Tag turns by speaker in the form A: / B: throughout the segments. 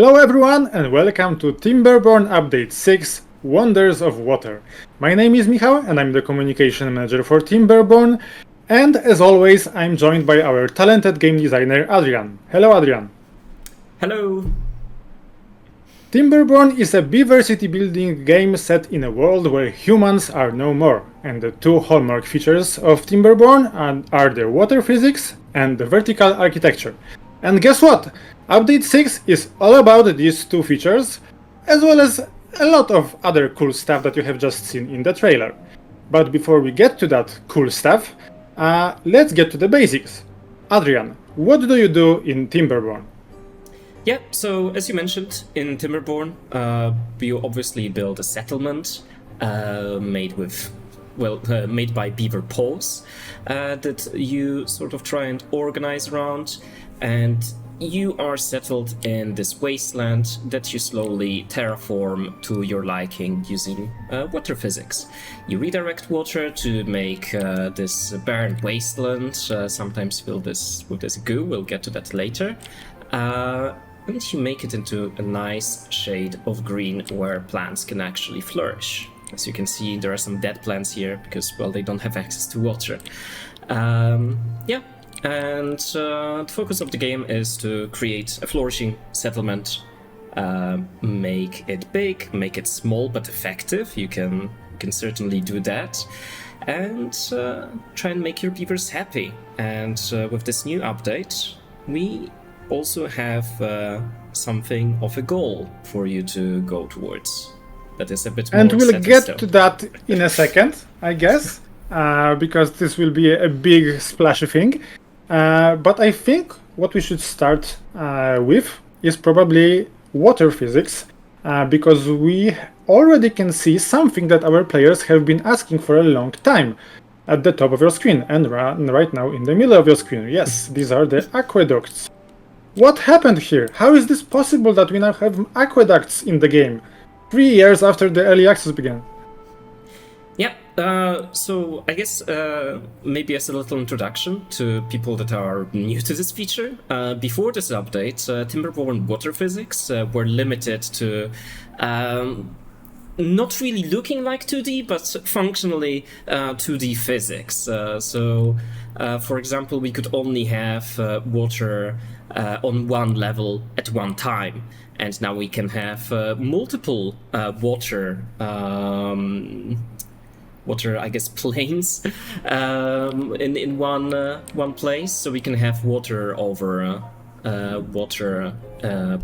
A: Hello everyone and welcome to Timberborn Update 6 Wonders of Water. My name is Michal and I'm the communication manager for Timberborn, and as always I'm joined by our talented game designer Adrian. Hello Adrian.
B: Hello.
A: Timberborn is a Beaver city building game set in a world where humans are no more, and the two hallmark features of Timberborn are the water physics and the vertical architecture. And guess what? Update 6 is all about these two features, as well as a lot of other cool stuff that you have just seen in the trailer. But before we get to that cool stuff, let's get to the basics. Adrian, what do you do in Timberborn?
B: Yeah, so as you mentioned, in Timberborn, you obviously build a settlement made by Beaver paws that you sort of try and organize around, and you are settled in this wasteland that you slowly terraform to your liking using water physics. You redirect water to make this barren wasteland, sometimes filled with this goo, we'll get to that later. And you make it into a nice shade of green where plants can actually flourish. As you can see, there are some dead plants here because, well, they don't have access to water. And the focus of the game is to create a flourishing settlement, make it big, make it small but effective. You can certainly do that, and try and make your beavers happy. And with this new update, we also have something of a goal for you to go towards. That is a bit more.
A: And we'll get to that in a second, I guess, because this will be a big splashy thing. But I think what we should start with is probably water physics, because we already can see something that our players have been asking for a long time at the top of your screen, and right now in the middle of your screen. Yes, these are the aqueducts. What happened here? How is this possible that we now have aqueducts in the game, 3 years after the early access began?
B: Yeah, so I guess maybe as a little introduction to people that are new to this feature, before this update, Timberborn water physics were limited to not really looking like 2D, but functionally 2D physics. For example, we could only have water on one level at one time, and now we can have multiple water, I guess, planes in one place. So we can have water over water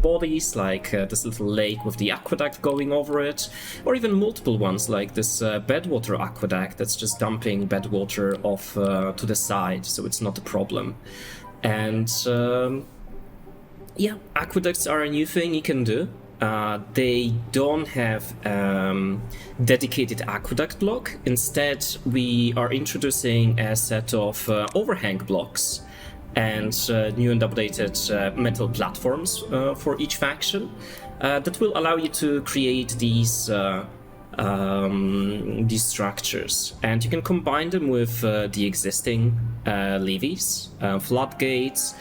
B: bodies, like this little lake with the aqueduct going over it, or even multiple ones like this bedwater aqueduct that's just dumping bedwater off to the side, so it's not a problem. And aqueducts are a new thing you can do. They don't have dedicated aqueduct block. Instead, we are introducing a set of overhang blocks and new and updated metal platforms for each faction that will allow you to create these structures, and you can combine them with the existing levees, floodgates,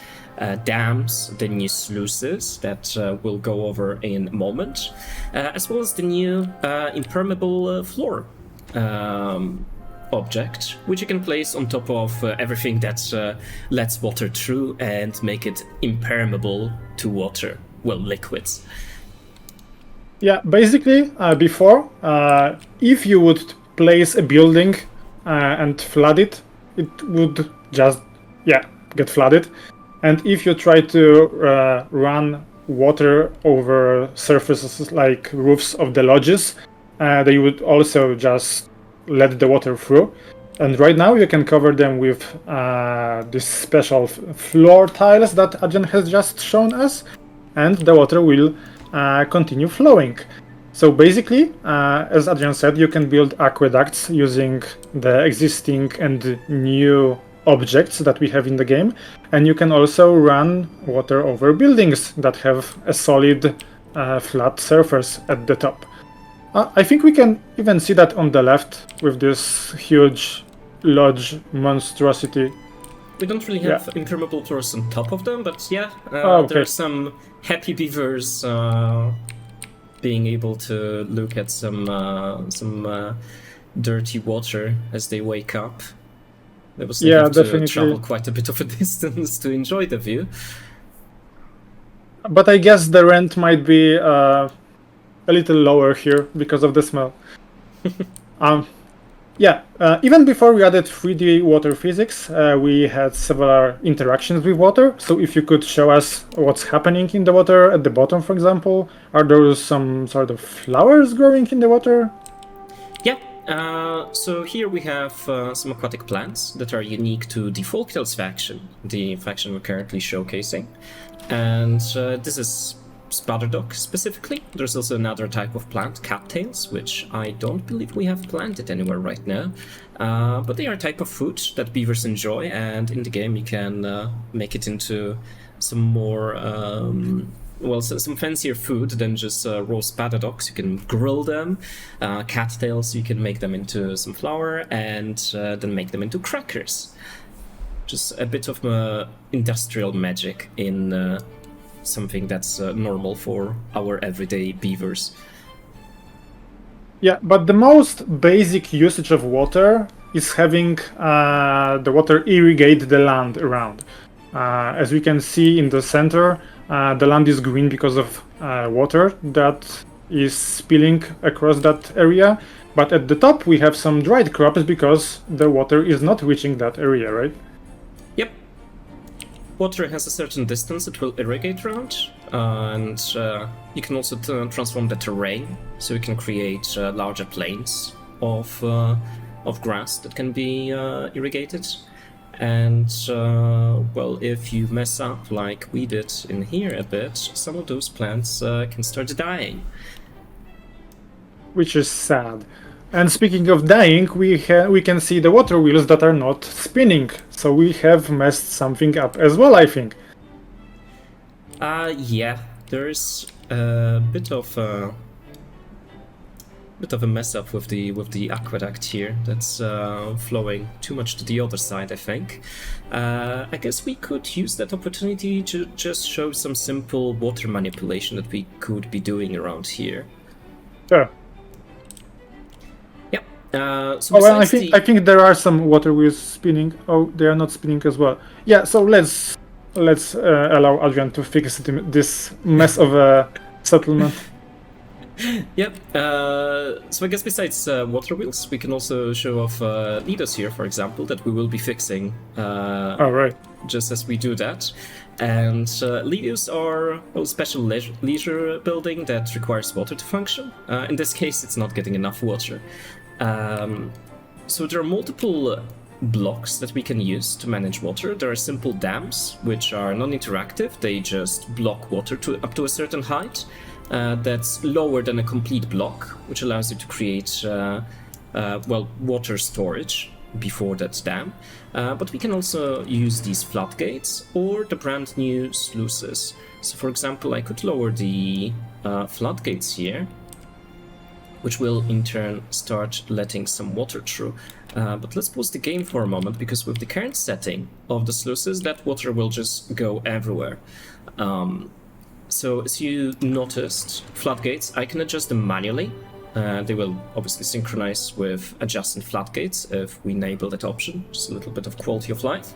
B: dams, the new sluices that we'll go over in a moment, as well as the new impermeable floor object, which you can place on top of everything that lets water through and make it impermeable to water, well, liquids.
A: Yeah, basically, before, if you would place a building and flood it, it would just, get flooded. And if you try to run water over surfaces like roofs of the lodges, they would also just let the water through. And right now you can cover them with this special floor tiles that Adrian has just shown us, and the water will continue flowing. So basically, as Adrian said, you can build aqueducts using the existing and new objects that we have in the game, and you can also run water over buildings that have a solid flat surface at the top. I think we can even see that on the left with this huge lodge monstrosity
B: We don't really have impermeable floors on top of them, but yeah,
A: okay.
B: there are some happy beavers being able to look at some dirty water as they wake up. They will still have to travel quite a bit of a distance to enjoy the view.
A: But I guess the rent might be a little lower here because of the smell. Even before we added 3D water physics, we had several interactions with water. So if you could show us what's happening in the water at the bottom, for example, are there some sort of flowers growing in the water?
B: Yeah. So here we have some aquatic plants that are unique to the Folktails faction, the faction we're currently showcasing. And this is Spatterdock specifically. There's also another type of plant, cattails, which I don't believe we have planted anywhere right now. But they are a type of food that beavers enjoy, and in the game you can make it into some more, some fancier food than just raw Spatterdocks. You can grill them. Cattails, you can make them into some flour and then make them into crackers. Just a bit of industrial magic in something that's normal for our everyday beavers.
A: Yeah, but the most basic usage of water is having the water irrigate the land around. As we can see in the center, the land is green because of water that is spilling across that area. But at the top we have some dried crops because the water is not reaching that area, right?
B: Yep. Water has a certain distance it will irrigate around, and you can also transform the terrain, so you can create larger plains of grass that can be irrigated. And if you mess up like we did in here a bit, some of those plants can start dying.
A: Which is sad. And speaking of dying, we can see the water wheels that are not spinning. So we have messed something up as well, I think.
B: Yeah, there's a bit of a mess up with the aqueduct here. That's flowing too much to the other side, I think. I guess we could use that opportunity to just show some simple water manipulation that we could be doing around here.
A: Sure. I think there are some water wheels spinning. Oh, they are not spinning as well. Yeah, so let's allow Adrian to fix this mess of a settlement.
B: Yep. So I guess besides water wheels, we can also show off leaders here, for example, that we will be fixing.
A: Right.
B: Just as we do that. And leaders are special leisure building that requires water to function. In this case, it's not getting enough water. So there are multiple blocks that we can use to manage water. There are simple dams, which are non-interactive. They just block water up to a certain height. That's lower than a complete block, which allows you to create water storage before that dam. But we can also use these floodgates or the brand new sluices. So for example, I could lower the floodgates here, which will in turn start letting some water through. But let's pause the game for a moment, because with the current setting of the sluices, that water will just go everywhere. So as you noticed, floodgates, I can adjust them manually. They will obviously synchronize with adjusting floodgates if we enable that option, just a little bit of quality of life.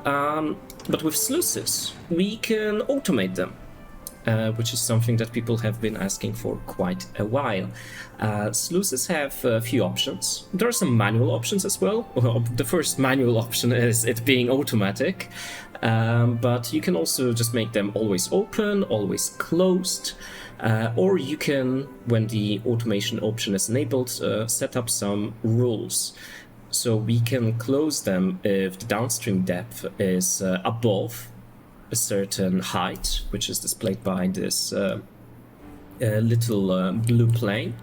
B: But with sluices, we can automate them. Which is something that people have been asking for quite a while. Sluices have a few options. There are some manual options as well. The first manual option is it being automatic, but you can also just make them always open, always closed, or you can, when the automation option is enabled, set up some rules. So we can close them if the downstream depth is above a certain height, which is displayed by this little blue plane.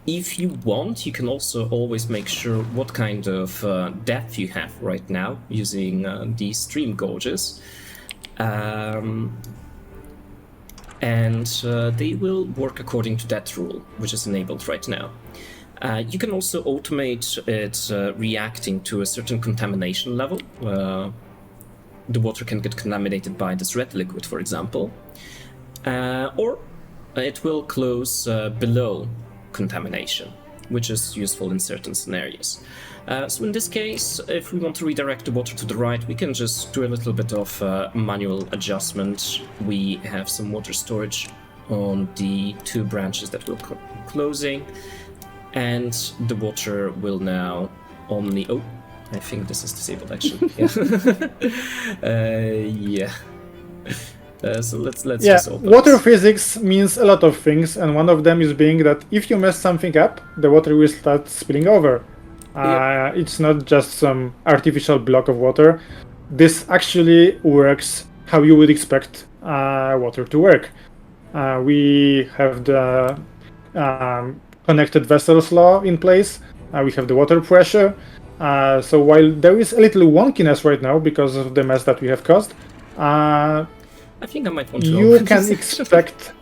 B: If you want, you can also always make sure what kind of depth you have right now using the stream gauges. And they will work according to that rule, which is enabled right now. You can also automate it reacting to a certain contamination level. The water can get contaminated by this red liquid, for example, or it will close below contamination, which is useful in certain scenarios. So in this case, if we want to redirect the water to the right, we can just do a little bit of manual adjustment. We have some water storage on the two branches that we're closing, and the water will now only... Oh, I think this is disabled actually. Yeah. So let's just open
A: water
B: this.
A: physics means a lot of things, and one of them is being that if you mess something up, the water will start spilling over.
B: Yep.
A: It's not just some artificial block of water. This actually works how you would expect water to work. We have the connected vessels law in place. We have the water pressure. So while there is a little wonkiness right now because of the mess that we have caused,
B: I think I might want to
A: you
B: open
A: can
B: this.
A: expect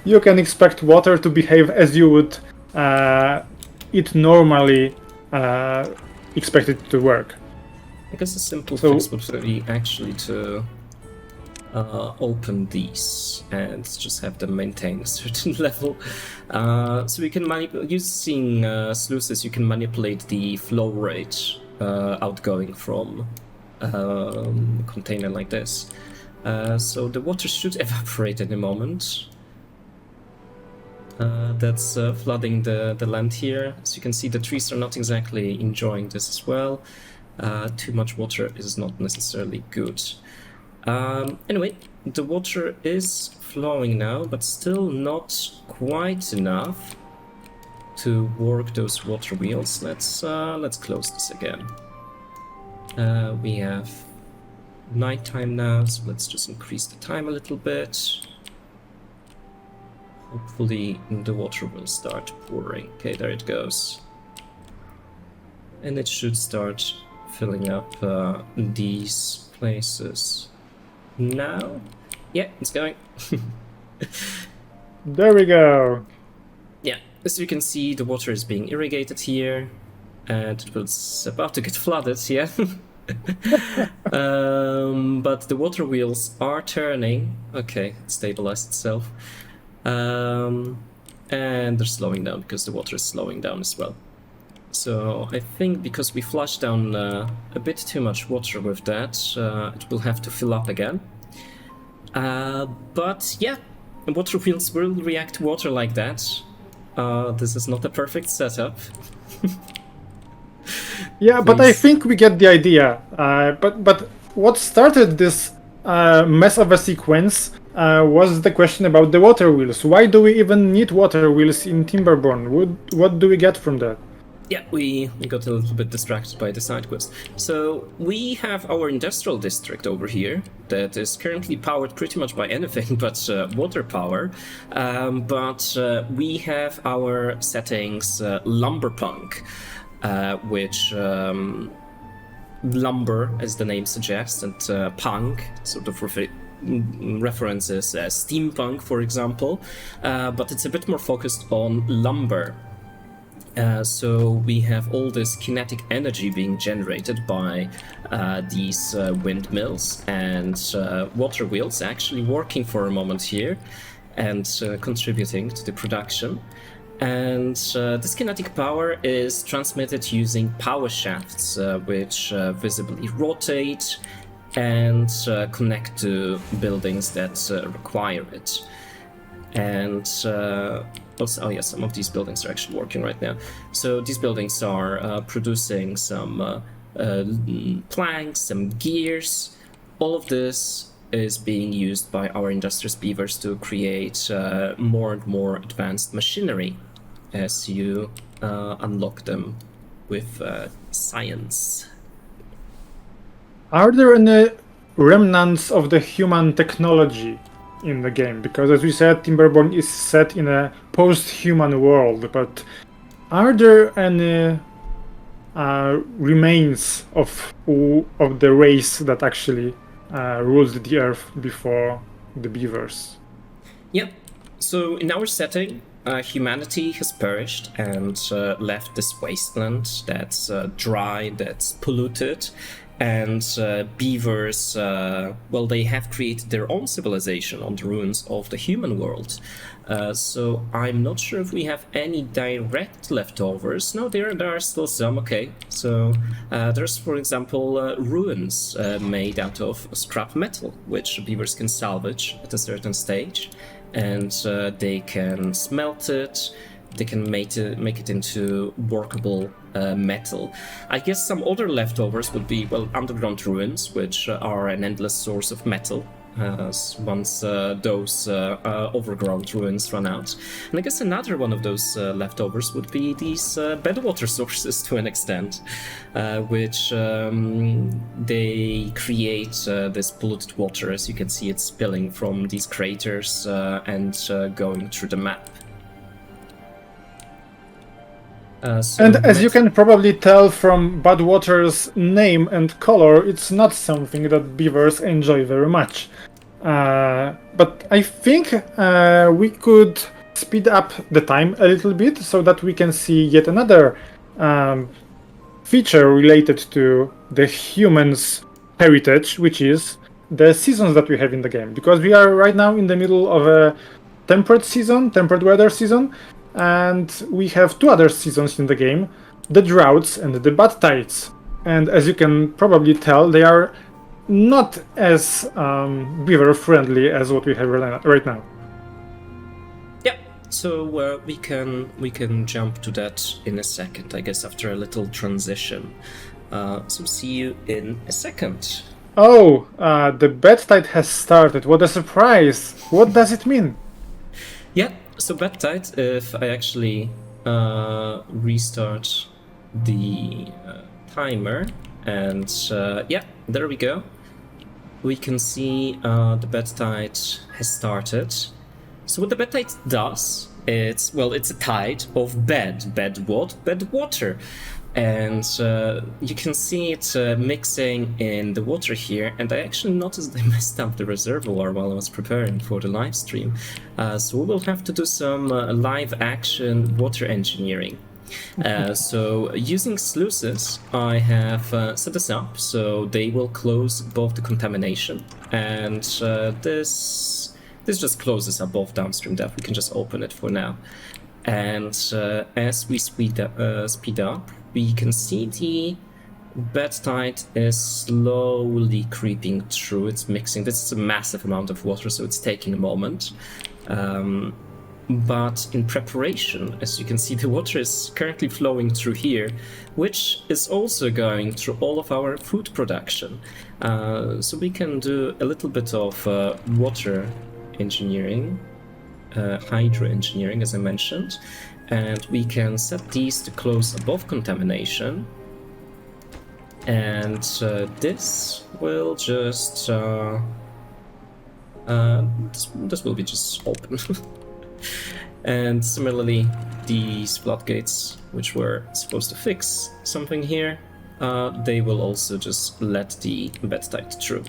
A: you can expect water to behave as you would it normally expect it to work.
B: I guess a simple fix would be actually to open these and just have them maintain a certain level. So we can using sluices, you can manipulate the flow rate outgoing from a container like this. So the water should evaporate in a moment. That's flooding the land here. As you can see, the trees are not exactly enjoying this as well. Too much water is not necessarily good. Anyway, the water is flowing now, but still not quite enough to work those water wheels. Let's close this again. We have nighttime now, so let's just increase the time a little bit. Hopefully the water will start pouring. Okay, there it goes. And it should start filling up these places. Now? Yeah, it's going.
A: There we go.
B: Yeah, as you can see, the water is being irrigated here, and it was about to get flooded, yeah. But the water wheels are turning. Okay, it stabilized itself. And they're slowing down because the water is slowing down as well. So I think because we flushed down a bit too much water with that, it will have to fill up again. But yeah, water wheels will react to water like that. This is not a perfect setup.
A: Yeah, but I think we get the idea. But what started this mess of a sequence was the question about the water wheels. Why do we even need water wheels in Timberborn? What do we get from that?
B: Yeah, we got a little bit distracted by the side quest. So we have our industrial district over here that is currently powered pretty much by anything but water power. But we have our settings lumberpunk, which lumber, as the name suggests, and punk sort of references steampunk, for example, but it's a bit more focused on lumber. So we have all this kinetic energy being generated by these windmills and water wheels actually working for a moment here and contributing to the production. And this kinetic power is transmitted using power shafts, which visibly rotate and connect to buildings that require it. And also, oh yeah, some of these buildings are actually working right now. So these buildings are producing some planks, some gears. All of this is being used by our industrious beavers to create more and more advanced machinery as you unlock them with science.
A: Are there any remnants of the human technology in the game? Because as we said, Timberborn is set in a post-human world, but are there any remains of the race that actually ruled the earth before the Beavers?
B: Yep. So in our setting, humanity has perished and left this wasteland that's dry, that's polluted, and beavers, well, they have created their own civilization on the ruins of the human world. So I'm not sure if we have any direct leftovers. No, there are still some. Okay, so there's, for example, ruins made out of scrap metal, which beavers can salvage at a certain stage, and they can smelt it. They can make it into workable metal. I guess some other leftovers would be, well, underground ruins, which are an endless source of metal. Once those overgrown ruins run out. And I guess another one of those leftovers would be these bedwater sources to an extent, which they create this polluted water. As you can see, it's spilling from these craters and going through the map.
A: And as you can probably tell from Badwater's name and color, it's not something that beavers enjoy very much. But I think we could speed up the time a little bit so that we can see yet another feature related to the humans' heritage, which is the seasons that we have in the game. Because we are right now in the middle of a temperate weather season, and we have two other seasons in the game, the droughts and the Badtides. And as you can probably tell, they are not as beaver friendly as what we have right now.
B: Yeah, so we can jump to that in a second, I guess, after a little transition. So see you in a second.
A: Oh, the Badtide has started. What a surprise! What does it mean?
B: Yeah, so Badtide, if I actually restart the timer, and yeah, there we go. We can see the Badtide has started. So what the Badtide does, it's a tide of bed what? Bed water. And you can see it mixing in the water here, and I actually noticed I messed up the reservoir while I was preparing for the live stream. So we will have to do some live action water engineering. So using sluices, I have set this up so they will close above the contamination, and this just closes above downstream depth. We can just open it for now. And as we speed up, we can see the Badtide is slowly creeping through. It's mixing. This is a massive amount of water, so it's taking a moment. But in preparation, as you can see, the water is currently flowing through here, which is also going through all of our food production. So we can do a little bit of water engineering, hydroengineering, as I mentioned, and we can set these to close above contamination. And this will just this will be just open. And similarly, these floodgates, which were supposed to fix something here, they will also just let the Badtide through.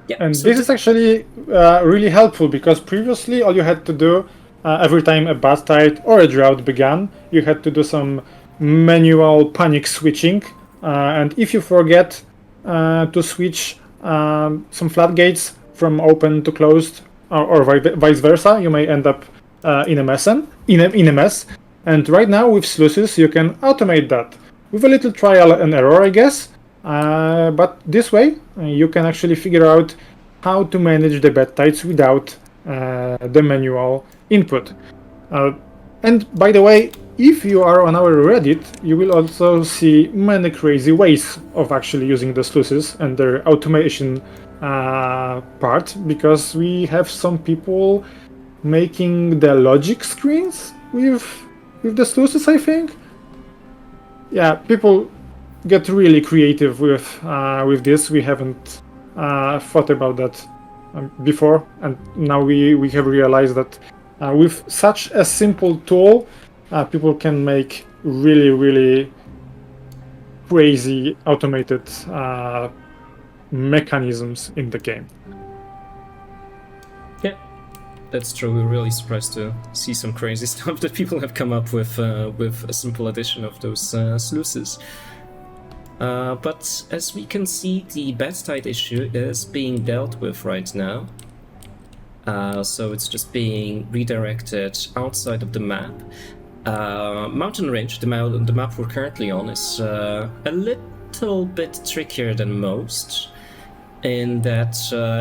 B: Yeah,
A: and
B: so
A: this is actually really helpful, because previously all you had to do every time a Badtide or a drought began, you had to do some manual panic switching, and if you forget to switch some floodgates from open to closed, or vice versa, you may end up in a mess. And right now with sluices, you can automate that with a little trial and error, I guess. But this way, you can actually figure out how to manage the Badtides without the manual input. And by the way, if you are on our Reddit, you will also see many crazy ways of actually using the sluices and their automation part, because we have some people making the logic screens with the sluices, I think. Yeah, people get really creative with this. We haven't thought about that before, and now we have realized that with such a simple tool, people can make really crazy automated mechanisms in the game.
B: Yeah, that's true. We're really surprised to see some crazy stuff that people have come up with a simple addition of those sluices. But as we can see, the Badtide issue is being dealt with right now. So it's just being redirected outside of the map. Mountain Range, the map we're currently on, is a little bit trickier than most, in that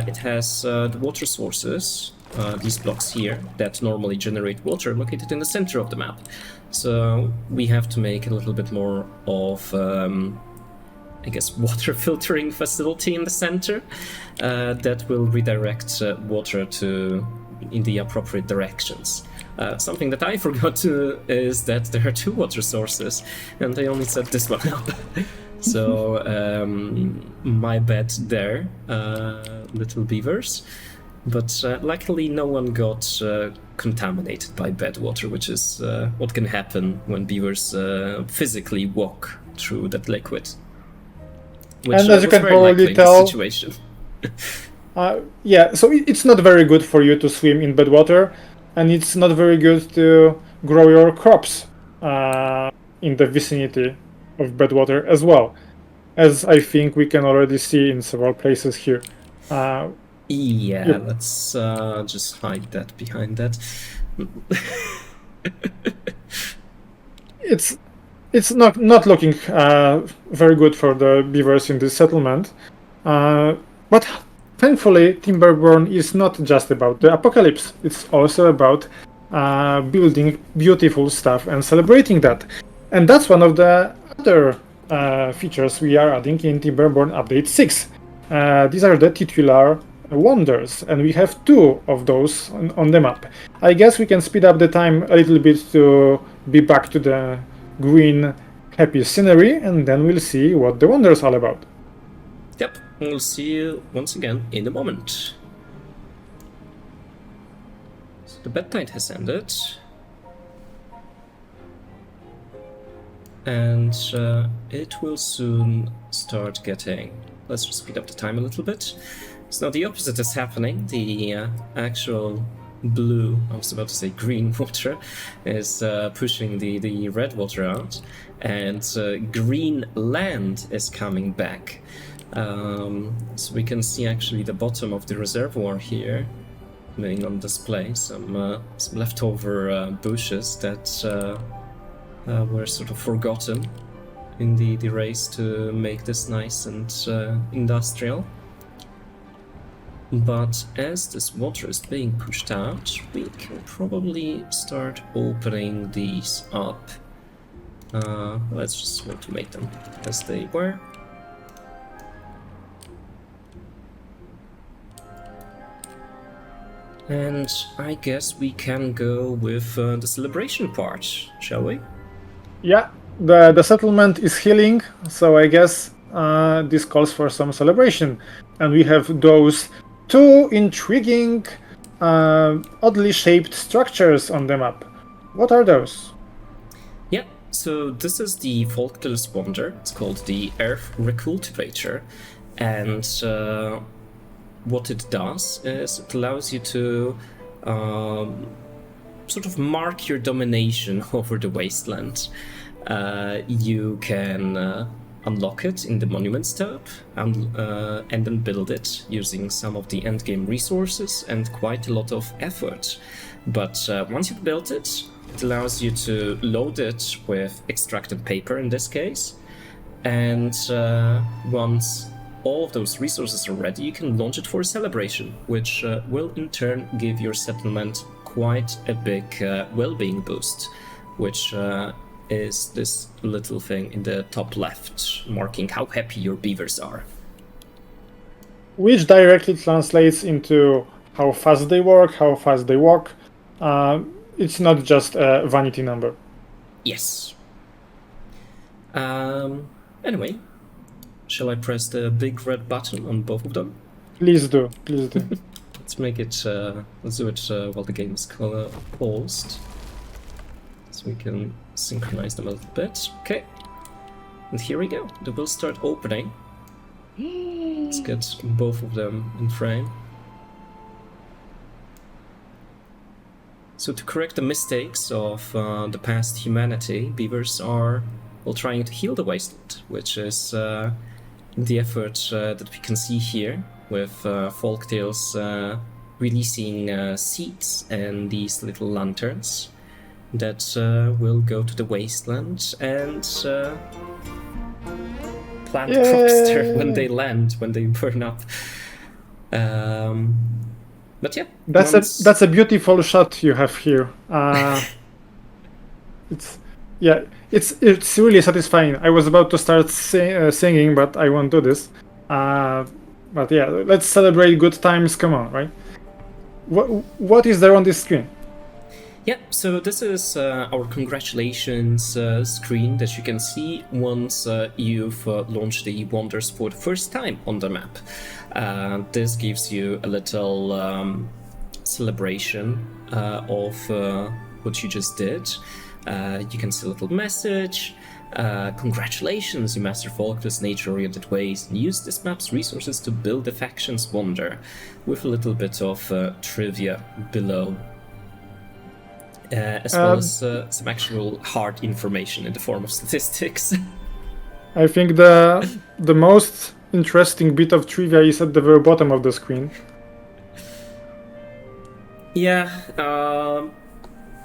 B: it has the water sources, these blocks here, that normally generate water, located in the center of the map. So we have to make a little bit more of, I guess, water filtering facility in the center that will redirect water in the appropriate directions. Something that I forgot is that there are 2 water sources, and I only set this one up. So, my bad there, little beavers. But luckily no one got contaminated by bad water, which is what can happen when beavers physically walk through that liquid. Which,
A: and as you can probably tell,
B: situation.
A: Yeah, so it's not very good for you to swim in bad water, and it's not very good to grow your crops in the vicinity of bad water as well, as I think we can already see in several places here.
B: Yeah, let's just hide that behind that.
A: It's not looking very good for the beavers in this settlement, but thankfully Timberborn is not just about the apocalypse. It's also about building beautiful stuff and celebrating that. And that's one of the other features we are adding in Timberborn Update 6. These are the titular wonders, and we have 2 of those on the map. I guess we can speed up the time a little bit to be back to the green, happy scenery, and then we'll see what the wonder's all about.
B: Yep, we'll see you once again in a moment. So the Badtide has ended. And it will soon start getting... Let's just speed up the time a little bit. So now the opposite is happening. The actual blue, I was about to say green water, is pushing the red water out, and green land is coming back. So we can see actually the bottom of the reservoir here being on display, some leftover bushes that were sort of forgotten in the race to make this nice and industrial. But as this water is being pushed out, we can probably start opening these up. Let's just automate them as they were. And I guess we can go with the celebration part, shall we?
A: Yeah, the settlement is healing, so I guess this calls for some celebration. And we have those 2 intriguing, oddly shaped structures on the map. What are those?
B: Yeah, so this is the Folktails wonder. It's called the Earth Recultivator, and what it does is it allows you to sort of mark your domination over the wasteland. You can unlock it in the Monuments tab and then build it using some of the endgame resources and quite a lot of effort. But once you've built it, it allows you to load it with extracted paper in this case, and once all of those resources are ready, you can launch it for a celebration, which will in turn give your settlement quite a big well-being boost, which is this little thing in the top left, marking how happy your beavers are.
A: Which directly translates into how fast they work, how fast they walk. It's not just a vanity number.
B: Yes. Anyway, shall I press the big red button on both of them?
A: Please do, please do.
B: Let's make it, let's do it while the game is paused. So we can synchronize them a little bit. Okay. And here we go. They will start opening. Let's get both of them in frame. So to correct the mistakes of the past humanity, beavers are trying to heal the wasteland, which is the effort that we can see here with Folktails releasing seeds and these little lanterns that will go to the wasteland and plant crops there when they land, when they burn up. But yeah,
A: that's a beautiful shot you have here. It's really satisfying. I was about to start singing, but I won't do this. But yeah, let's celebrate good times. Come on, right? What is there on this screen?
B: Yeah, so this is our congratulations screen that you can see once you've launched the wonders for the first time on the map. This gives you a little celebration of what you just did. You can see a little message. Congratulations, you master Folktails nature-oriented ways, and use this map's resources to build the faction's wonder, with a little bit of trivia below. As well as some actual hard information in the form of statistics.
A: I think the most interesting bit of trivia is at the very bottom of the screen.
B: Yeah,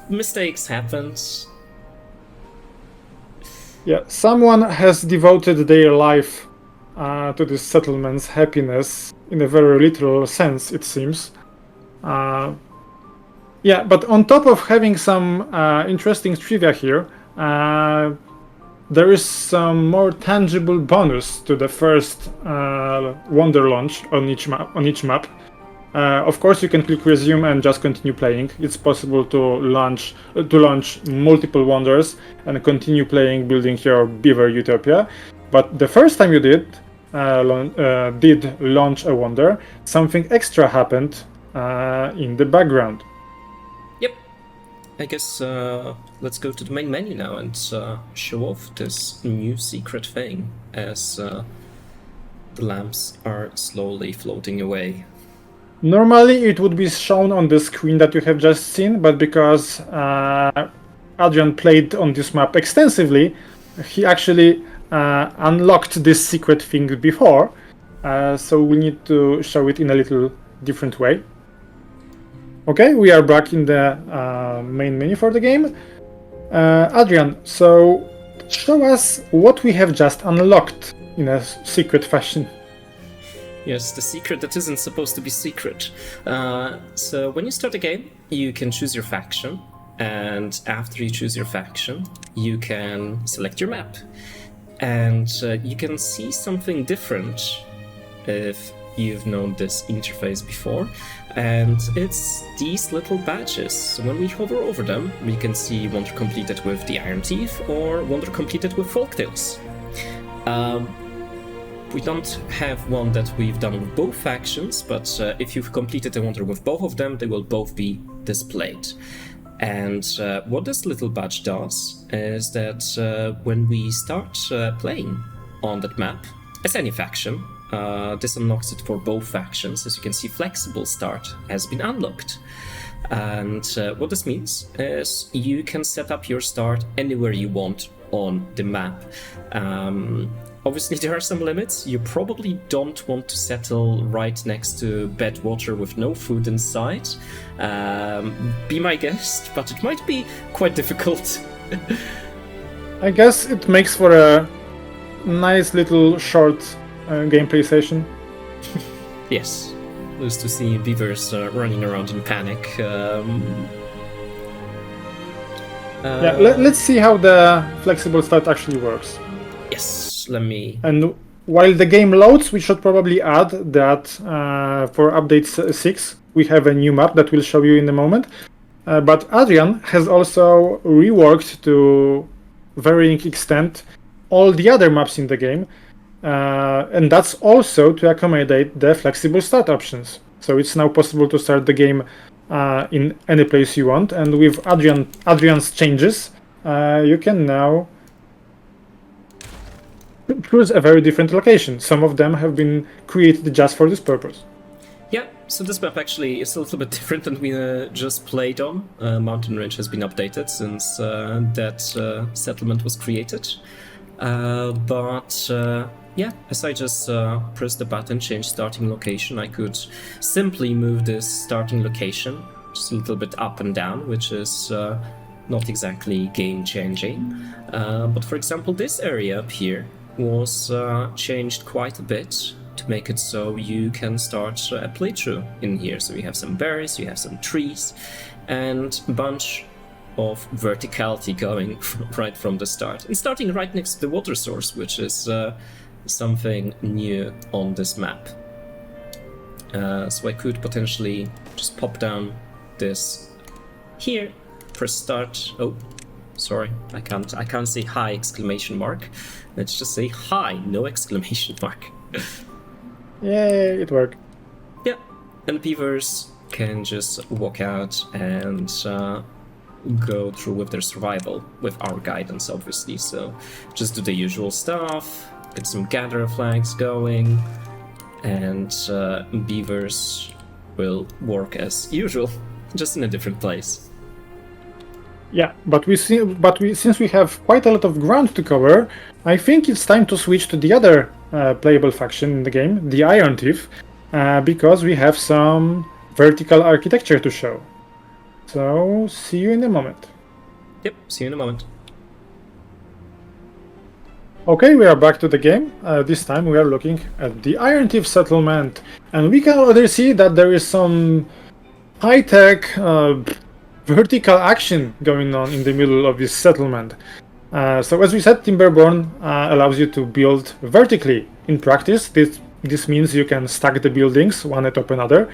B: mistakes happen.
A: Yeah, someone has devoted their life to this settlement's happiness in a very literal sense, it seems. Yeah, but on top of having some interesting trivia here, there is some more tangible bonus to the first wonder launch on each map. Of course, you can click resume and just continue playing. It's possible to launch multiple wonders and continue playing, building your Beaver utopia. But the first time you did launch a wonder, something extra happened in the background.
B: I guess let's go to the main menu now and show off this new secret thing as the lamps are slowly floating away.
A: Normally it would be shown on the screen that you have just seen, but because Adrian played on this map extensively, he actually unlocked this secret thing before, so we need to show it in a little different way. Okay, we are back in the main menu for the game. Adrian, so show us what we have just unlocked in a secret fashion.
B: Yes, the secret that isn't supposed to be secret. So when you start the game, you can choose your faction, and after you choose your faction, you can select your map. And you can see something different if you've known this interface before, and it's these little badges. So when we hover over them, we can see wonder completed with the Iron Teeth or wonder completed with Folktails. We don't have one that we've done with both factions, but if you've completed a wonder with both of them, they will both be displayed. And what this little badge does is that when we start playing on that map, as any faction, this unlocks it for both factions. As you can see, flexible start has been unlocked. And what this means is you can set up your start anywhere you want on the map. Obviously, there are some limits. You probably don't want to settle right next to bed water with no food inside. Be my guest, but it might be quite difficult.
A: I guess it makes for a nice little short gameplay session.
B: Yes, just to see beavers running around in panic.
A: Yeah, let's see how the flexible start actually works.
B: Yes, let me...
A: And while the game loads, we should probably add that for update 6, we have a new map that we'll show you in a moment. But Adrian has also reworked to varying extent all the other maps in the game. And that's also to accommodate the flexible start options. So it's now possible to start the game in any place you want. And with Adrian's changes, you can now choose a very different location. Some of them have been created just for this purpose.
B: Yeah, so this map actually is a little bit different than we just played on. Mountain Range has been updated since that settlement was created. But yeah, as I just press the button, change starting location, I could simply move this starting location just a little bit up and down, which is not exactly game-changing. But for example, this area up here was changed quite a bit to make it so you can start a playthrough in here. So you have some berries, you have some trees, and a bunch of verticality going right from the start. And starting right next to the water source, which is something new on this map. So I could potentially just pop down this here, press start. Oh, sorry, I can't say hi exclamation mark. Let's just say hi, no exclamation mark.
A: Yay, it worked.
B: Yeah, and beavers can just walk out and go through with their survival, with our guidance, obviously. So just do the usual stuff, get some gatherer flags going, and beavers will work as usual, just in a different place.
A: Yeah, but since we have quite a lot of ground to cover, I think it's time to switch to the other playable faction in the game, the Iron Thief, because we have some vertical architecture to show. So, see you in a moment.
B: Yep, see you in a moment.
A: Okay, we are back to the game. This time we are looking at the Iron Thief settlement, and we can already see that there is some high-tech vertical action going on in the middle of this settlement. So as we said, Timberborn allows you to build vertically. In practice, this means you can stack the buildings one atop another,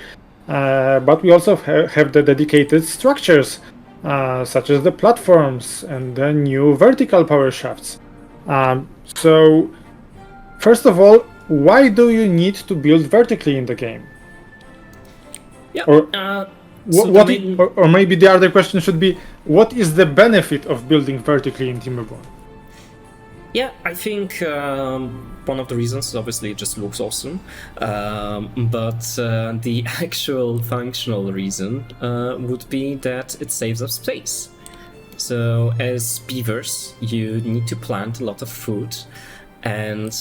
A: but we also have the dedicated structures, such as the platforms and the new vertical power shafts. So, first of all, why do you need to build vertically in the game?
B: Yeah.
A: Or maybe the other question should be, what is the benefit of building vertically in Timberborn?
B: Yeah, I think one of the reasons is obviously it just looks awesome, but the actual functional reason would be that it saves up space. So as beavers, you need to plant a lot of food, and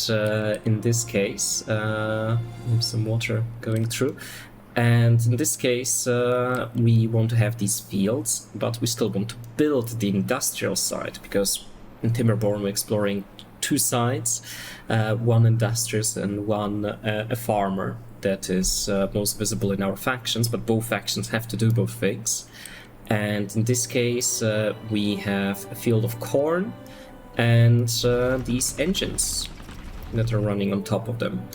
B: in this case, some water going through. And in this case, we want to have these fields, but we still want to build the industrial side, because in Timberborn we're exploring two sides, one industrious and one a farmer that is most visible in our factions, but both factions have to do both things. And in this case, we have a field of corn and these engines that are running on top of them.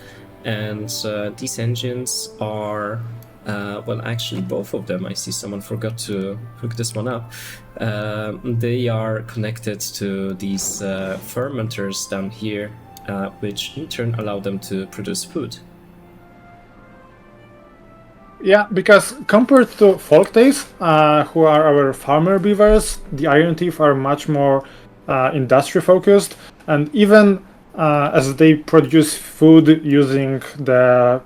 B: And these engines are, well, actually both of them, I see someone forgot to hook this one up. They are connected to these fermenters down here, which in turn allow them to produce food.
A: Yeah, because compared to Folktails, who are our farmer beavers, the Iron Thief are much more industry focused, and even as they produce food using the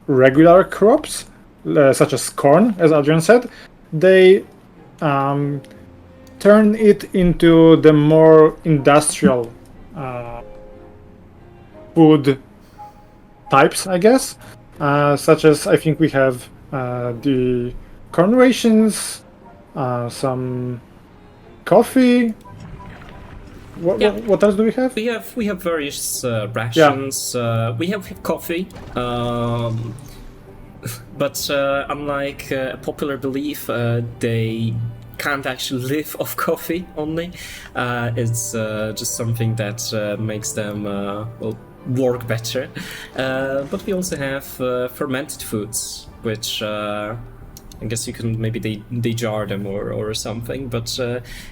A: regular crops, such as corn, as Adrian said, they turn it into the more industrial food types, I guess, such as I think we have the corn rations, some coffee. What else do we have?
B: We have various rations. Yeah. We have coffee, but unlike a popular belief, they can't actually live off coffee only. It's just something that makes them work better. But we also have fermented foods, which I guess you can, maybe they jar them or something, but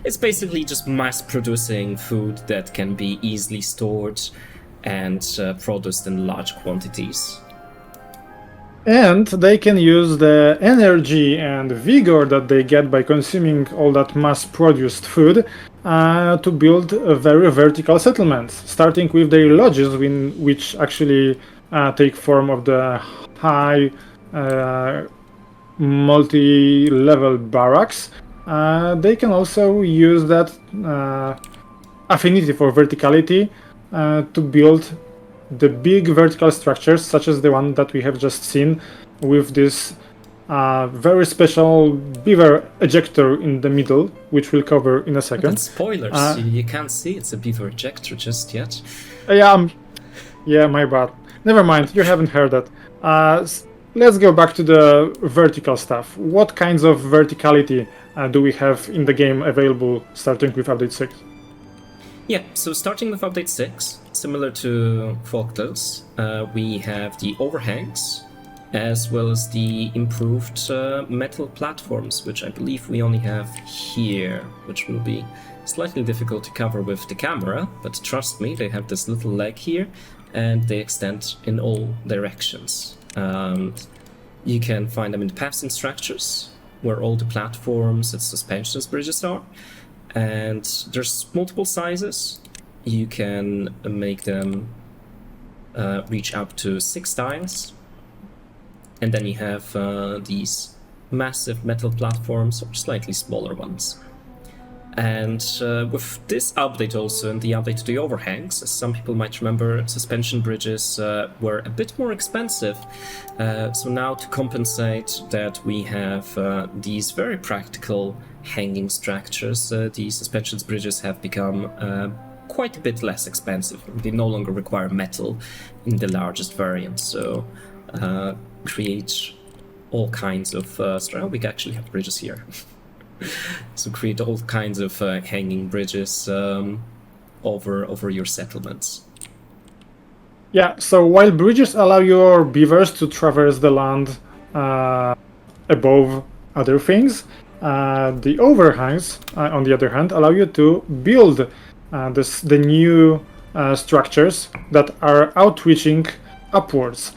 B: it's basically just mass producing food that can be easily stored and produced in large quantities.
A: And they can use the energy and vigor that they get by consuming all that mass-produced food to build very vertical settlements, starting with their lodges, which actually take form of the high multi-level barracks, they can also use that affinity for verticality to build the big vertical structures, such as the one that we have just seen with this very special beaver ejector in the middle, which we'll cover in a second.
B: That's spoilers. You can't see it's a beaver ejector just yet.
A: Yeah, my bad. Never mind, you haven't heard that. Let's go back to the vertical stuff. What kinds of verticality do we have in the game available starting with Update 6?
B: Yeah, so starting with Update 6, similar to Folktails, we have the overhangs, as well as the improved metal platforms, which I believe we only have here, which will be slightly difficult to cover with the camera, but trust me, they have this little leg here, and they extend in all directions. You can find them in the paths and structures, where all the platforms and suspensions bridges are, and there's multiple sizes. You can make them reach up to 6 tiles, and then you have these massive metal platforms or slightly smaller ones. And with this update also, and the update to the overhangs, as some people might remember, suspension bridges were a bit more expensive. So now to compensate that, we have these very practical hanging structures. The suspension bridges have become quite a bit less expensive. They no longer require metal in the largest variant, so create all kinds of... we actually have bridges here. So create all kinds of hanging bridges over your settlements.
A: Yeah, so while bridges allow your beavers to traverse the land above other things, the overhangs, on the other hand, allow you to build the new structures that are outreaching upwards.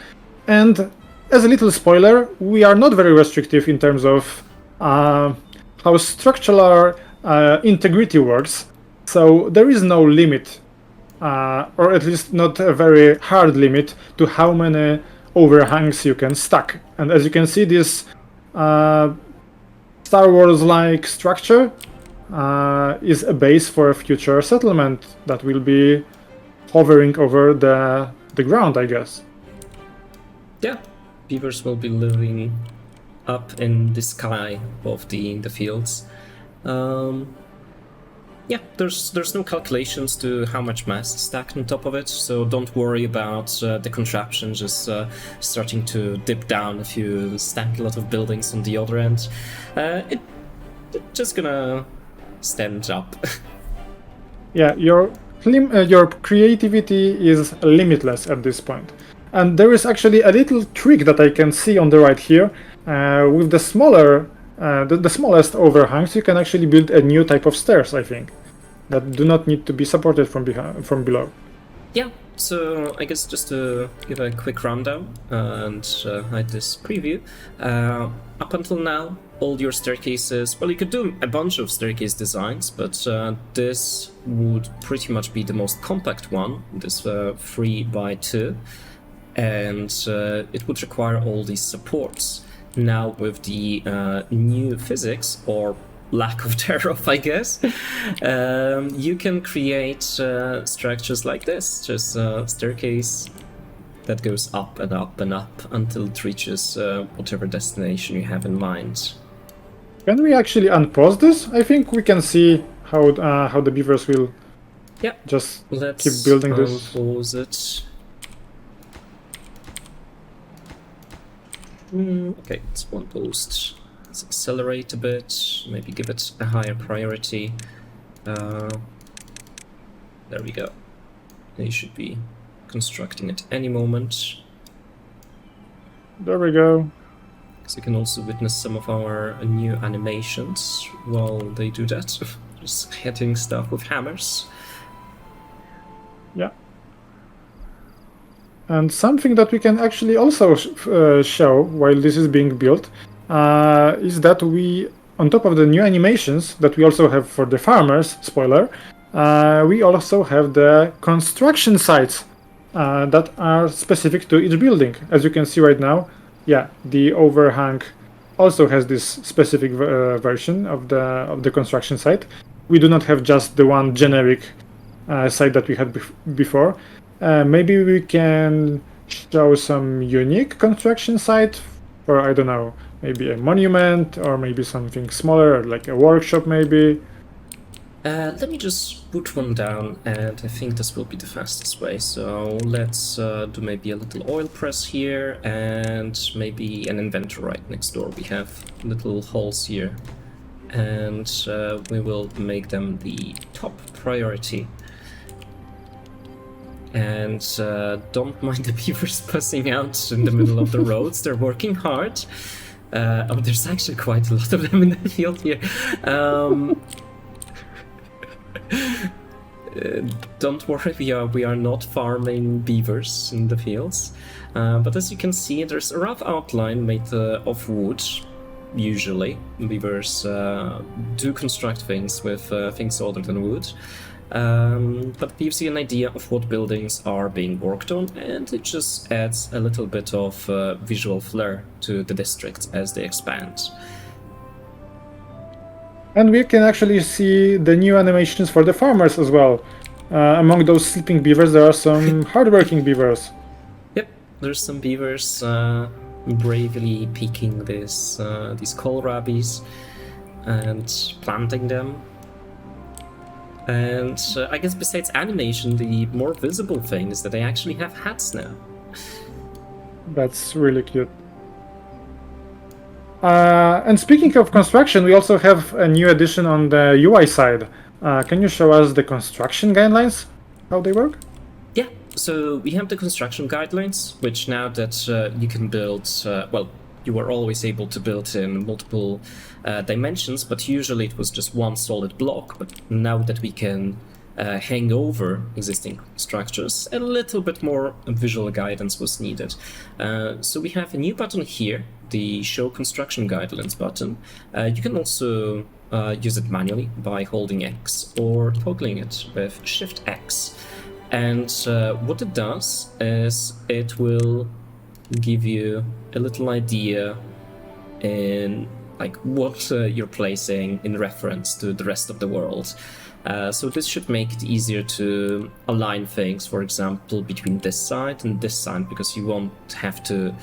A: And as a little spoiler, we are not very restrictive in terms of how structural integrity works, so there is no limit, or at least not a very hard limit, to how many overhangs you can stack. And as you can see, this Star Wars-like structure is a base for a future settlement that will be hovering over the ground, I guess.
B: Yeah, beavers will be living up in the sky above the fields. Yeah, there's no calculations to how much mass is stacked on top of it, so don't worry about the contraption just starting to dip down if you stack a lot of buildings on the other end. It's just gonna stand up.
A: Yeah, your creativity is limitless at this point. And there is actually a little trick that I can see on the right here. With the smaller, the smallest overhangs, you can actually build a new type of stairs, I think, that do not need to be supported from below.
B: Yeah, so I guess just to give a quick rundown and hide this preview, up until now, all your staircases, well, you could do a bunch of staircase designs, but this would pretty much be the most compact one, this 3x2, and it would require all these supports. Now with the new physics, or lack of thereof, I guess, you can create structures like this, just a staircase that goes up and up and up until it reaches whatever destination you have in mind.
A: Can we actually unpause this? I think we can see how the beavers will just keep building this.
B: Let's unpause it. Okay, it's one post. Let's accelerate a bit, maybe give it a higher priority. There we go. They should be constructing at any moment.
A: There we go.
B: So you can also witness some of our new animations while they do that. Just hitting stuff with hammers.
A: Yeah. And something that we can actually also show while this is being built is that we, on top of the new animations that we also have for the farmers, spoiler, we also have the construction sites that are specific to each building. As you can see right now, yeah, the overhang also has this specific version of the construction site. We do not have just the one generic site that we had before. Maybe we can show some unique construction site for, I don't know, maybe a monument or maybe something smaller, like a workshop maybe.
B: Let me just put one down, and I think this will be the fastest way. So let's do maybe a little oil press here, and maybe an inventory right next door. We have little holes here, and we will make them the top priority. And don't mind the beavers passing out in the middle of the roads. They're working hard. Oh, there's actually quite a lot of them in the field here. Don't worry, we are not farming beavers in the fields. But as you can see, there's a rough outline made of wood. Usually, beavers do construct things with things older than wood. But it gives you an idea of what buildings are being worked on, and it just adds a little bit of visual flair to the district as they expand.
A: And we can actually see the new animations for the farmers as well. Among those sleeping beavers, there are some hardworking beavers.
B: Yep, there's some beavers bravely picking these kohlrabis and planting them. And I guess besides animation, the more visible thing is that they actually have hats now.
A: That's really cute. And speaking of construction, we also have a new addition on the UI side. Can you show us the construction guidelines, how they work?
B: Yeah, so we have the construction guidelines, which now that you can build, well, you were always able to build in multiple dimensions, but usually it was just one solid block. But now that we can hang over existing structures, a little bit more visual guidance was needed. So we have a new button here, the Show Construction Guidelines button. You can also use it manually by holding X or toggling it with Shift X. And what it does is it will give you a little idea in like what you're placing in reference to the rest of the world. So this should make it easier to align things, for example, between this side and this side, because you won't have to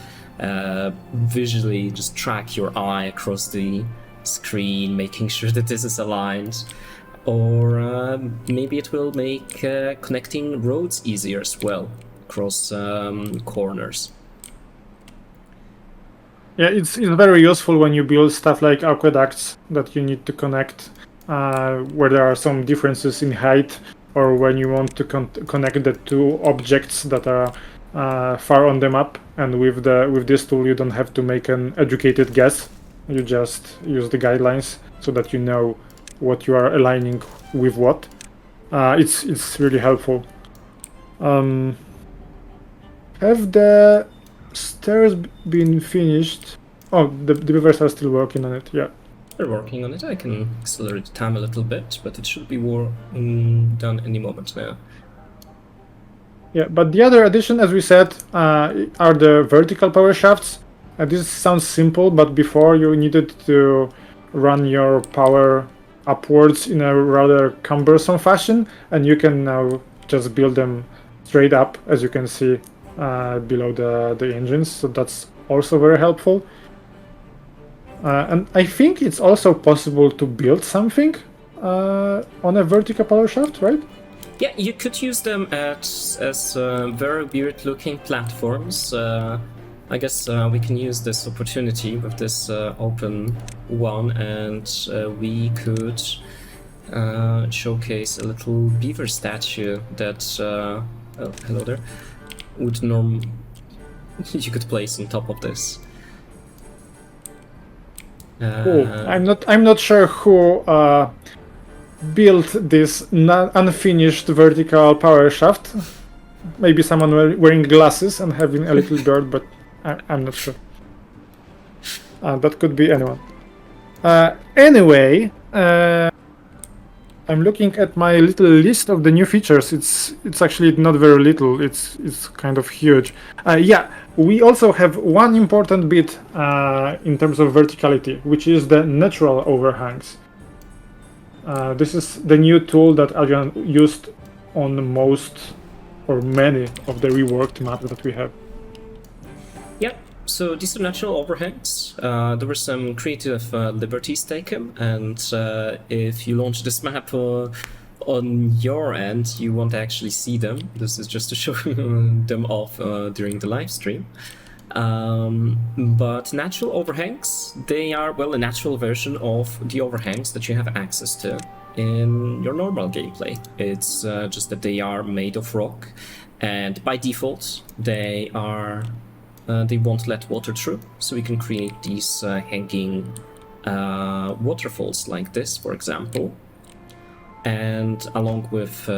B: visually just track your eye across the screen, making sure that this is aligned. Or maybe it will make connecting roads easier as well across corners.
A: Yeah, it's very useful when you build stuff like aqueducts that you need to connect, where there are some differences in height, or when you want to connect the two objects that are far on the map. And with this tool, you don't have to make an educated guess. You just use the guidelines so that you know what you are aligning with what. It's really helpful. Have the stairs been finished? Oh, the beavers are still working on it, yeah.
B: They're working on it. I can accelerate the time a little bit, but it should be done any moment now.
A: Yeah, but the other addition, as we said, are the vertical power shafts. This sounds simple, but before you needed to run your power upwards in a rather cumbersome fashion, and you can now just build them straight up, as you can see below the engines. So that's also very helpful. And I think it's also possible to build something on a vertical power shaft, right?
B: Yeah, you could use them as very weird-looking platforms. I guess we can use this opportunity with this open one, and we could showcase a little beaver statue that, oh, hello there, you could place on top of this.
A: I'm not sure who built this unfinished vertical power shaft. Maybe someone wearing glasses and having a little bird, but I'm not sure. That could be anyone. Anyway, I'm looking at my little list of the new features. It's actually not very little. It's kind of huge. Yeah, we also have one important bit in terms of verticality, which is the natural overhangs. This is the new tool that Adrian used on most or many of the reworked maps that we have.
B: Yeah, so these are natural overhangs. There were some creative liberties taken, and if you launch this map on your end, you won't actually see them. This is just to show them off during the live stream. But natural overhangs, they are, well, a natural version of the overhangs that you have access to in your normal gameplay. It's just that they are made of rock, and by default, they won't let water through, so we can create these hanging waterfalls like this, for example. And along with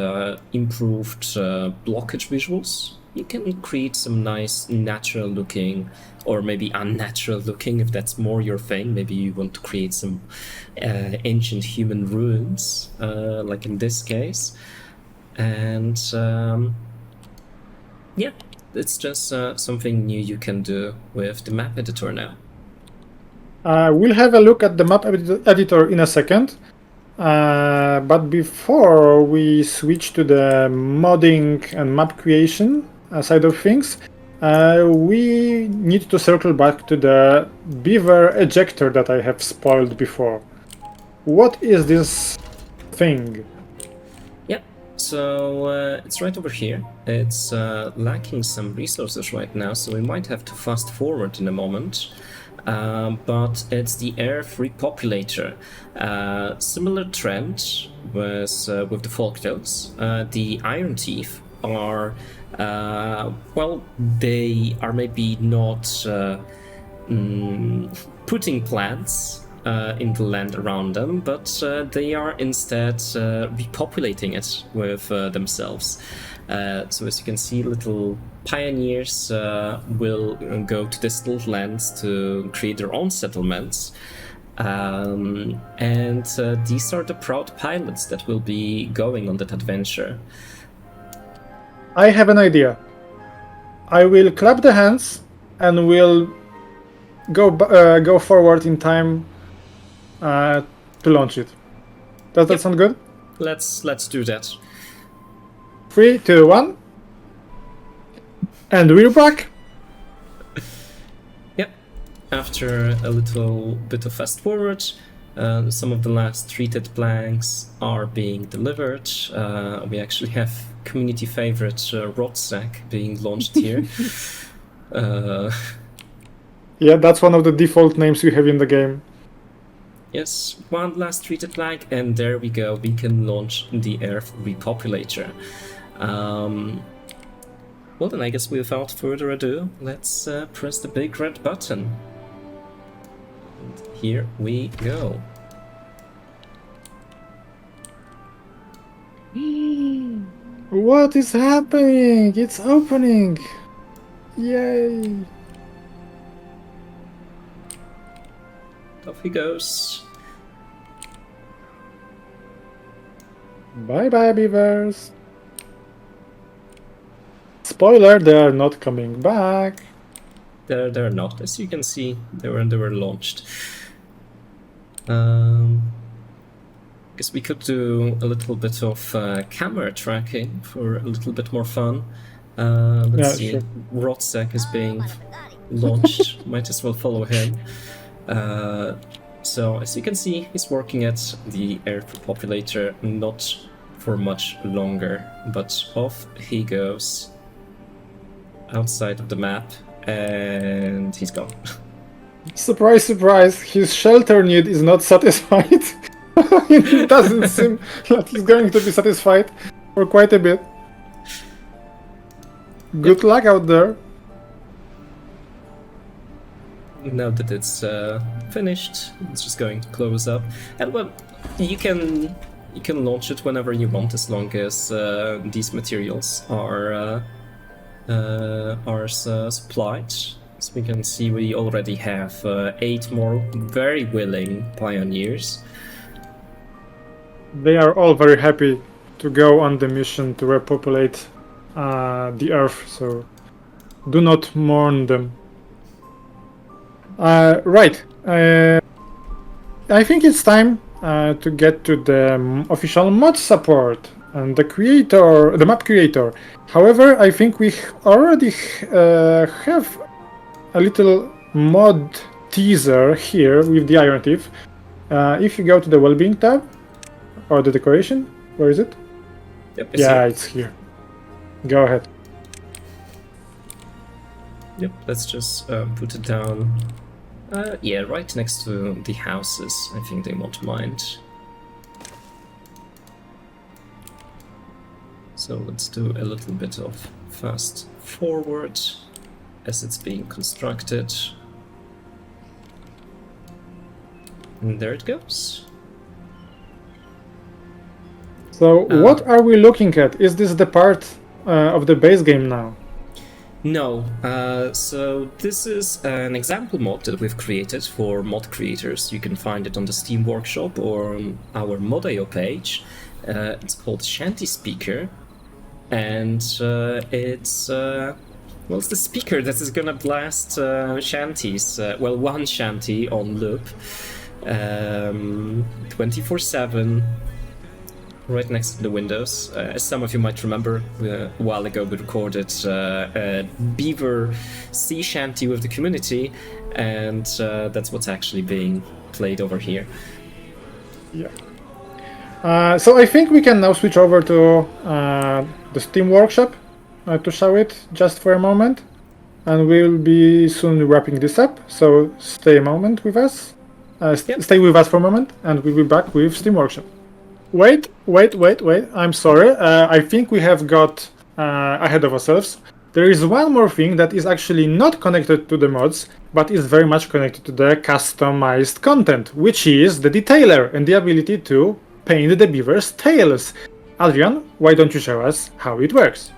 B: improved blockage visuals, you can create some nice natural looking, or maybe unnatural looking, if that's more your thing. Maybe you want to create some ancient human ruins, like in this case. And yeah, it's just something new you can do with the map editor now.
A: We'll have a look at the map editor in a second. But before we switch to the modding and map creation side of things, we need to circle back to the Beaver ejector that I have spoiled before. What is this thing?
B: Yeah, so it's right over here. It's lacking some resources right now, so we might have to fast forward in a moment. But it's the Earth Repopulator. Similar trend with the Folktails. The Iron Teeth are, well, they are maybe not putting plants in the land around them, but they are instead repopulating it with themselves. So as you can see, little pioneers will go to distant lands to create their own settlements. And these are the proud pilots that will be going on that adventure.
A: I have an idea. I will clap the hands and we'll go forward in time to launch it. Does that sound good?
B: Let's do that.
A: 3, 2, 1. And we're back.
B: Yep. After a little bit of fast forward, some of the last treated planks are being delivered. We actually have community favorite Rotsack being launched here.
A: Yeah, that's one of the default names we have in the game.
B: Yes, one last treated plank, and there we go. We can launch the Earth Repopulator. Well then, I guess without further ado, let's press the big red button. And here we go.
A: What is happening? It's opening! Yay!
B: Off he goes.
A: Bye bye, Beavers! Spoiler, they are not coming back.
B: They're not, as you can see, they were launched. Guess we could do a little bit of camera tracking for a little bit more fun. Let's see.
A: Sure.
B: Rotsack is being launched. Might as well follow him. So as you can see, he's working at the Earth Repopulator, not for much longer, but off he goes outside of the map, and he's gone.
A: Surprise, surprise, his shelter need is not satisfied. It doesn't seem like he's going to be satisfied for quite a bit. Good luck out there.
B: Now that it's finished, it's just going to close up. And well, you can launch it whenever you want, as long as these materials are supplied. As we can see, we already have 8 more very willing pioneers.
A: They are all very happy to go on the mission to repopulate the Earth, so do not mourn them. Right. I think it's time to get to the official mod support and the map creator. However, I think we already have a little mod teaser here with the Iron Thief. If you go to the Wellbeing tab or the decoration, where is it?
B: Yep,
A: Yeah, it's here. Go ahead.
B: Yep, let's just put it down. Yeah, right next to the houses. I think they won't mind. So let's do a little bit of fast forward as it's being constructed. And there it goes.
A: So what are we looking at? Is this the part of the base game now?
B: No, so this is an example mod that we've created for mod creators. You can find it on the Steam Workshop or on our Mod.io page. It's called Shanty Speaker, and it's the speaker that is gonna blast shanties. One shanty on loop, 24/7. Right next to the windows. As some of you might remember, a while ago we recorded a Beaver sea shanty with the community, and that's what's actually being played over here.
A: Yeah. So I think we can now switch over to the Steam Workshop to show it just for a moment, and we'll be soon wrapping this up. So stay a moment with us. Stay with us for a moment, and we'll be back with Steam Workshop. Wait. I'm sorry. I think we have got ahead of ourselves. There is one more thing that is actually not connected to the mods, but is very much connected to the customized content, which is the detailer and the ability to paint the beaver's tails. Adrian, why don't you show us how it works?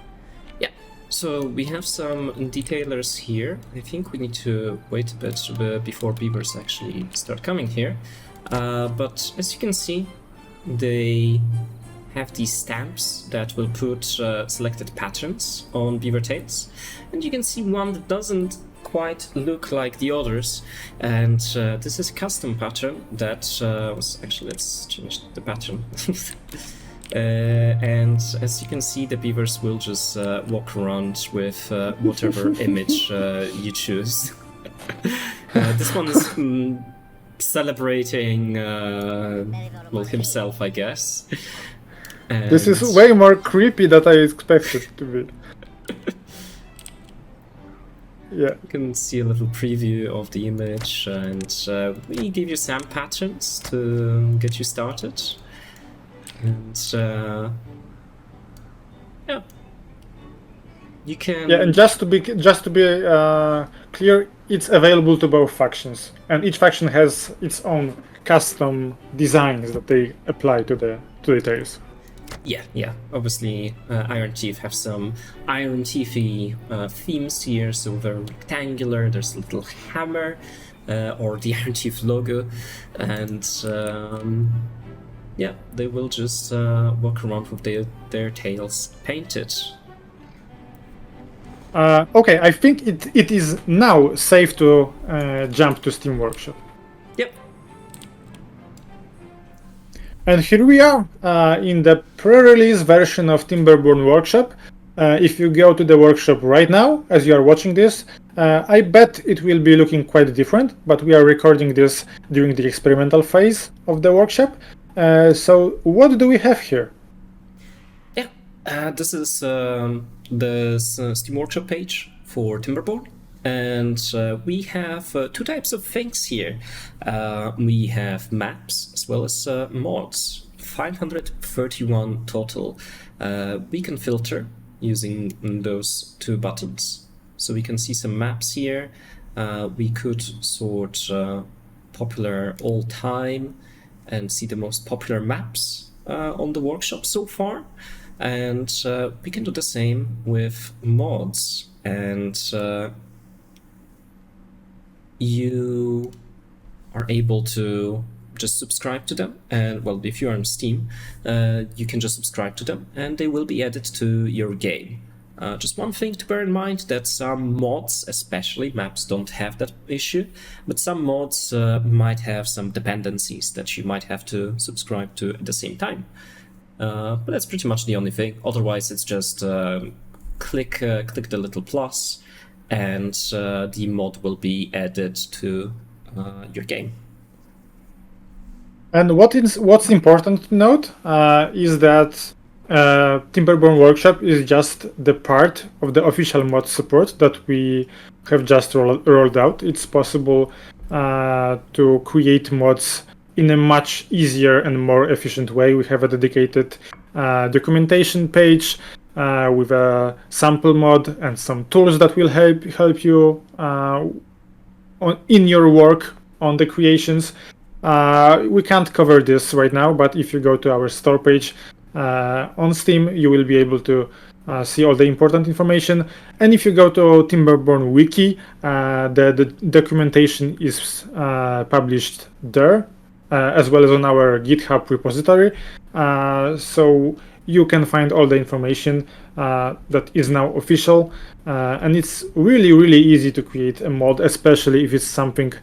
B: Yeah, so we have some detailers here. I think we need to wait a bit before beavers actually start coming here. But as you can see, they have these stamps that will put selected patterns on beaver tails, and you can see one that doesn't quite look like the others, and this is a custom pattern that was actually, let's change the pattern. And as you can see, the beavers will just walk around with whatever image you choose. This one is celebrating himself, I guess. And
A: this is way more creepy than I expected to be. Yeah,
B: you can see a little preview of the image, and we give you some patterns to get you started. And yeah, you can.
A: Yeah, and just to be clear, it's available to both factions, and each faction has its own custom designs that they apply to the tails.
B: Yeah. Obviously, Iron Thief have some Iron Thiefy themes here, so they're rectangular. There's a little hammer, or the Iron Thief logo, and yeah, they will just walk around with their tails painted.
A: Okay, I think it is now safe to jump to Steam Workshop.
B: Yep.
A: And here we are in the pre-release version of Timberborn Workshop. If you go to the workshop right now, as you are watching this, I bet it will be looking quite different, but we are recording this during the experimental phase of the workshop. So what do we have here?
B: Yeah, this is the Steam Workshop page for Timberborn, and we have two types of things here. We have maps as well as mods, 531 total. We can filter using those two buttons, so we can see some maps here. We could sort popular all time and see the most popular maps on the workshop so far. And we can do the same with mods, and you are able to just subscribe to them, and well, if you're on Steam, you can just subscribe to them, and they will be added to your game. Just one thing to bear in mind, that some mods, especially maps, don't have that issue, but some mods might have some dependencies that you might have to subscribe to at the same time. But that's pretty much the only thing. Otherwise, it's just click the little plus, and the mod will be added to your game.
A: And what's important to note is that Timberborn Workshop is just the part of the official mod support that we have just rolled out. It's possible to create mods in a much easier and more efficient way. We have a dedicated documentation page with a sample mod and some tools that will help you in your work on the creations. We can't cover this right now, but if you go to our store page on Steam, you will be able to see all the important information. And if you go to Timberborn Wiki, the documentation is published there, as well as on our GitHub repository. So you can find all the information that is now official. And it's really, really easy to create a mod, especially if it's something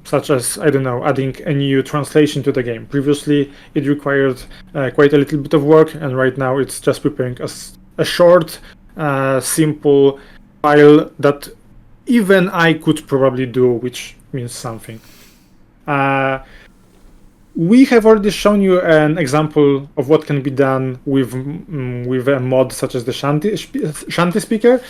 A: such as, I don't know, adding a new translation to the game. Previously, it required quite a little bit of work, and right now it's just preparing a short, simple file that even I could probably do, which means something. We have already shown you an example of what can be done with a mod such as the Shanty speaker.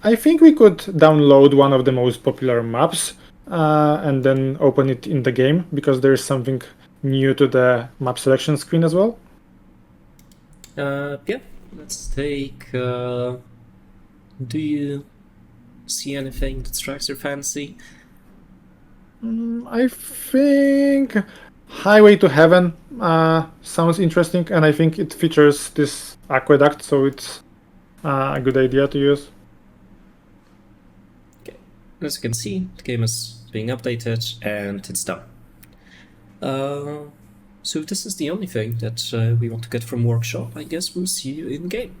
A: I think we could download one of the most popular maps and then open it in the game, because there is something new to the map selection screen as well.
B: Yeah, let's take... do you see anything that strikes your fancy?
A: I think Highway to Heaven sounds interesting, and I think it features this aqueduct, so it's a good idea to use.
B: As you can see, the game is being updated and it's done. So if this is the only thing that we want to get from Workshop, I guess we'll see you in game.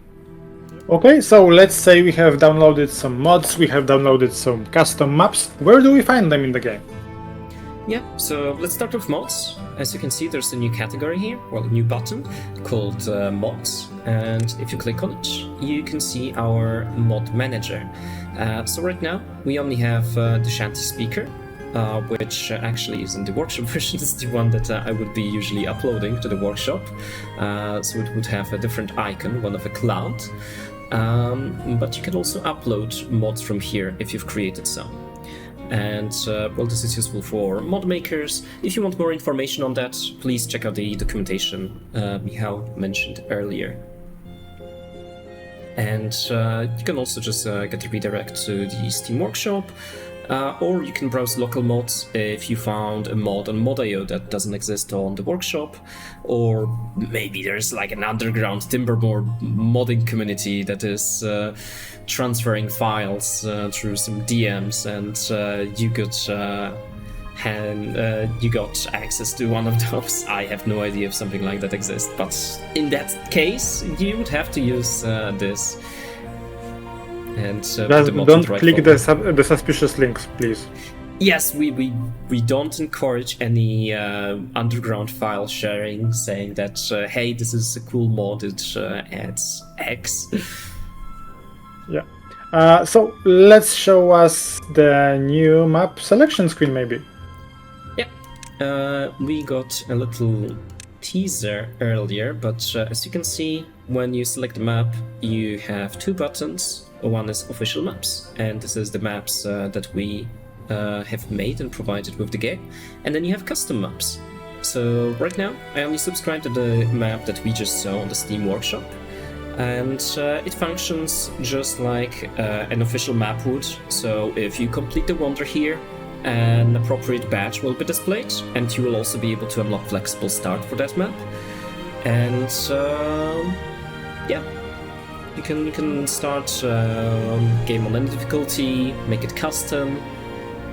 A: Okay, so let's say we have downloaded some mods, we have downloaded some custom maps. Where do we find them in the game?
B: Yeah, so let's start with mods. As you can see, there's a new category here, well, a new button called mods. And if you click on it, you can see our mod manager. So right now, we only have the Shanty speaker, which actually is in the workshop version. It's the one that I would be usually uploading to the workshop. So it would have a different icon, one of a cloud. But you can also upload mods from here if you've created some. And well, this is useful for mod makers. If you want more information on that, please check out the documentation Michal mentioned earlier. And you can also just get a redirect to the Steam Workshop, or you can browse local mods if you found a mod on Mod.io that doesn't exist on the workshop, or maybe there's like an underground Timberborn modding community that is transferring files through some DMs, and you got access to one of those. I have no idea if something like that exists, but in that case, you would have to use this. And
A: don't click the suspicious links, please.
B: Yes, we don't encourage any underground file sharing, saying that hey, this is a cool mod, it adds X.
A: Yeah. So let's show us the new map selection screen, maybe.
B: Yeah. We got a little teaser earlier, but as you can see, when you select the map, you have two buttons. One is official maps, and this is the maps that we have made and provided with the game. And then you have custom maps. So right now, I only subscribe to the map that we just saw on the Steam Workshop. And it functions just like an official map would. So if you complete the wonder here, an appropriate badge will be displayed, and you will also be able to unlock flexible start for that map. And yeah. You can start game on any difficulty, make it custom,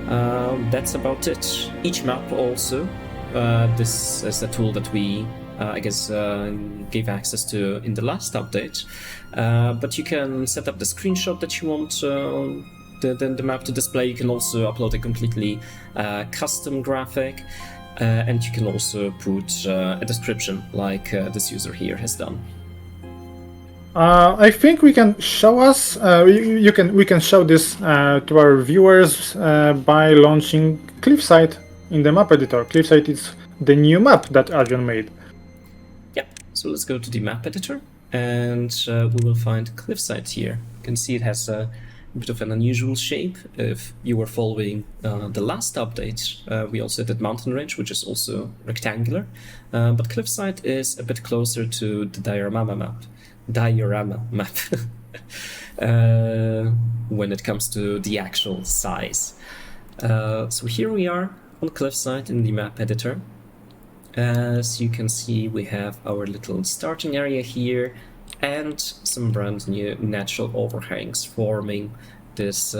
B: That's about it. Each map also. This is a tool that we, I guess, gave access to in the last update. But you can set up the screenshot that you want the map to display. You can also upload a completely custom graphic. And you can also put a description like this user here has done.
A: I think we can show us. We can show this to our viewers by launching Cliffside in the map editor. Cliffside is the new map that Adrian made.
B: Yeah. So let's go to the map editor, and we will find Cliffside here. You can see it has a bit of an unusual shape. If you were following the last update, we also did mountain range, which is also rectangular. But Cliffside is a bit closer to the diorama map. When it comes to the actual size. So here we are on Cliffside in the map editor. As you can see, we have our little starting area here and some brand new natural overhangs forming this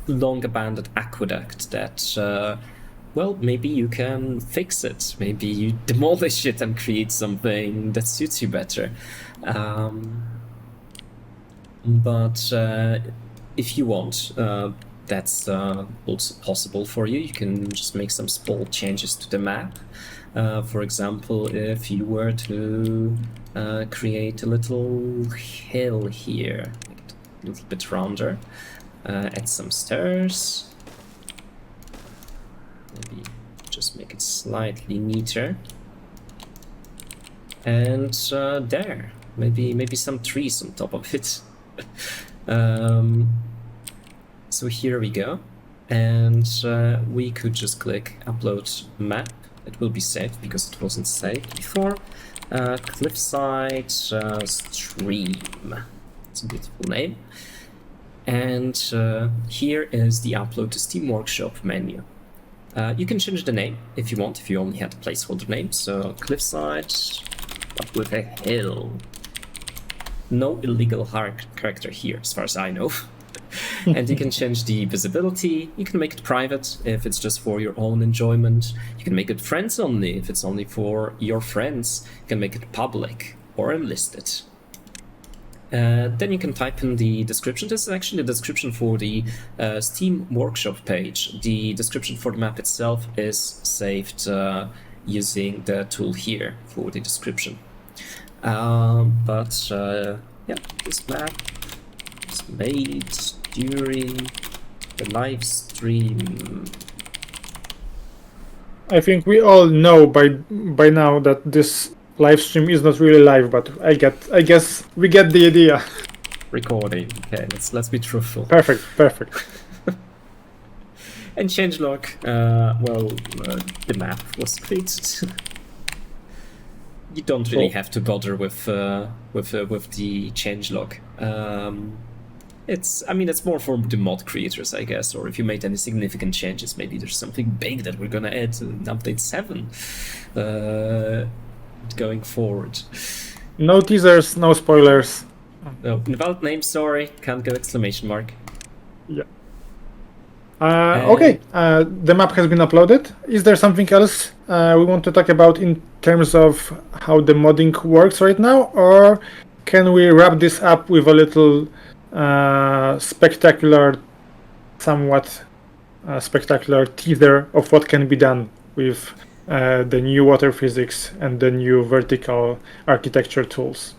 B: long abandoned aqueduct that well, maybe you can fix it. Maybe you demolish it and create something that suits you better. But if you want, that's also possible for you. You can just make some small changes to the map. For example, if you were to create a little hill here, make it a little bit rounder, add some stairs. Maybe just make it slightly neater. And there, maybe some trees on top of it. So here we go. And we could just click upload map. It will be saved because it wasn't saved before. Cliffside stream. It's a beautiful name. And here is the upload to Steam Workshop menu. You can change the name if you want, if you only had a placeholder name. So Cliffside, but with a hill. No illegal character here, as far as I know. And you can change the visibility. You can make it private if it's just for your own enjoyment. You can make it friends only if it's only for your friends. You can make it public or unlisted. Then you can type in the description. This is actually the description for the Steam Workshop page. The description for the map itself is saved using the tool here for the description. Yeah, this map is made during the live stream.
A: I think we all know by now that this live stream is not really live, but I guess we get the idea.
B: Recording. Okay, let's be truthful.
A: Perfect.
B: And changelog. The map was created. You don't really have to bother with the changelog. It's more for the mod creators, I guess, or if you made any significant changes, maybe there's something big that we're gonna add in update 7 going forward.
A: No teasers, no spoilers.
B: No, invalid name, sorry, can't go exclamation mark.
A: Yeah. Okay, the map has been uploaded. Is there something else we want to talk about in terms of how the modding works right now, or can we wrap this up with a little somewhat spectacular teaser of what can be done with the new water physics and the new vertical architecture tools?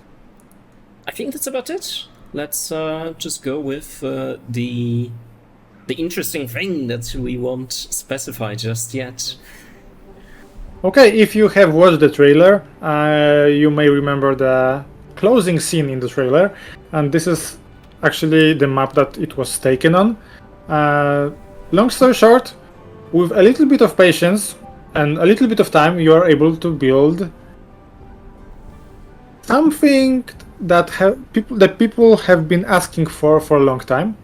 B: I think that's about it. Let's just go with the interesting thing that we won't specify just yet.
A: Okay, if you have watched the trailer, you may remember the closing scene in the trailer, and this is actually the map that it was taken on. Long story short, with a little bit of patience and a little bit of time, you are able to build something that people have been asking for a long time.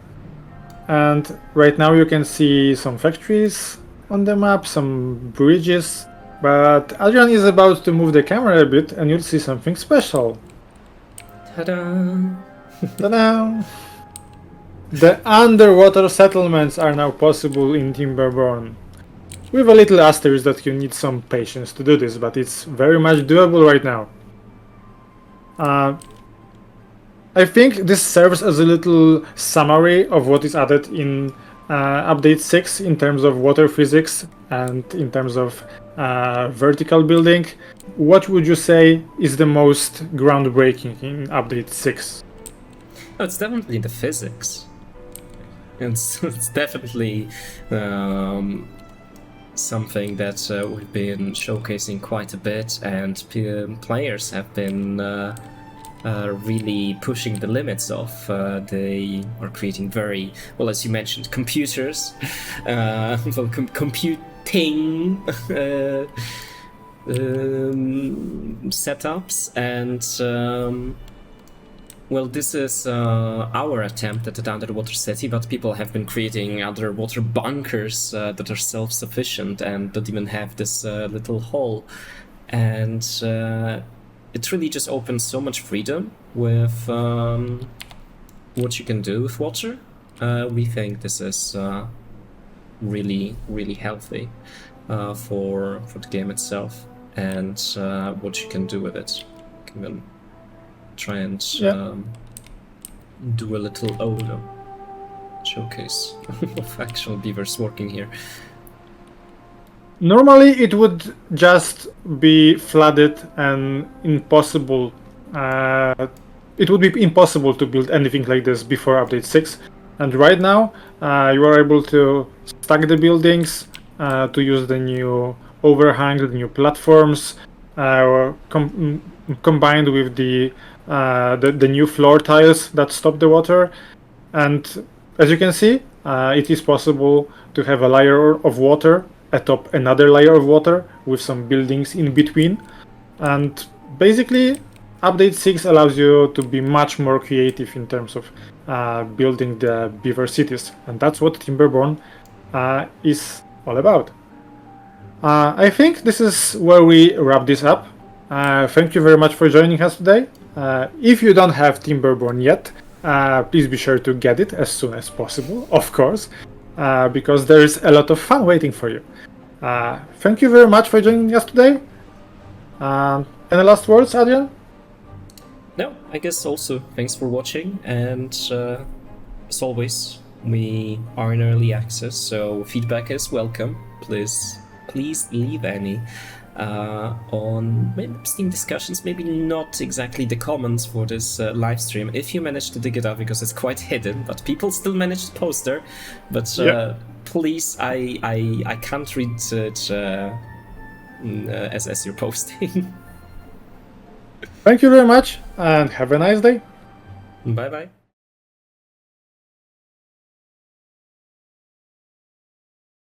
A: And right now you can see some factories on the map, some bridges, but Adrian is about to move the camera a bit and you'll see something special.
B: Ta-da!
A: Ta-da! The underwater settlements are now possible in Timberborn. With a little asterisk that you need some patience to do this, but it's very much doable right now. I think this serves as a little summary of what is added in update 6 in terms of water physics and in terms of vertical building. What would you say is the most groundbreaking in update 6?
B: Oh, it's definitely the physics. It's definitely something that we've been showcasing quite a bit, and players have been really pushing the limits of. They are creating very, well, as you mentioned, computers, computing setups, and well, this is our attempt at an underwater city, but people have been creating underwater bunkers that are self-sufficient and don't even have this little hole. And it really just opens so much freedom with what you can do with water. We think this is really, really healthy for the game itself and what you can do with it. You can even try and do a little showcase of actual beavers working here.
A: Normally it would just be flooded and impossible. It would be impossible to build anything like this before update 6. And right now you are able to stack the buildings, to use the new overhang, the new platforms, combined with the new floor tiles that stop the water. And as you can see, it is possible to have a layer of water atop another layer of water with some buildings in between. And basically update 6 allows you to be much more creative in terms of building the beaver cities, and that's what Timberborn is all about. I think this is where we wrap this up. Thank you very much for joining us today. If you don't have Timberborn yet, please be sure to get it as soon as possible, of course, because there is a lot of fun waiting for you. Thank you very much for joining us today. Any last words, Adrian?
B: No, I guess also thanks for watching, and as always, we are in early access, so feedback is welcome. Please leave any on maybe Steam discussions, maybe not exactly the comments for this live stream, if you manage to dig it up, because it's quite hidden, but people still manage to post there. But please, I can't read it as you're posting.
A: Thank you very much, and have a nice day.
B: Bye bye.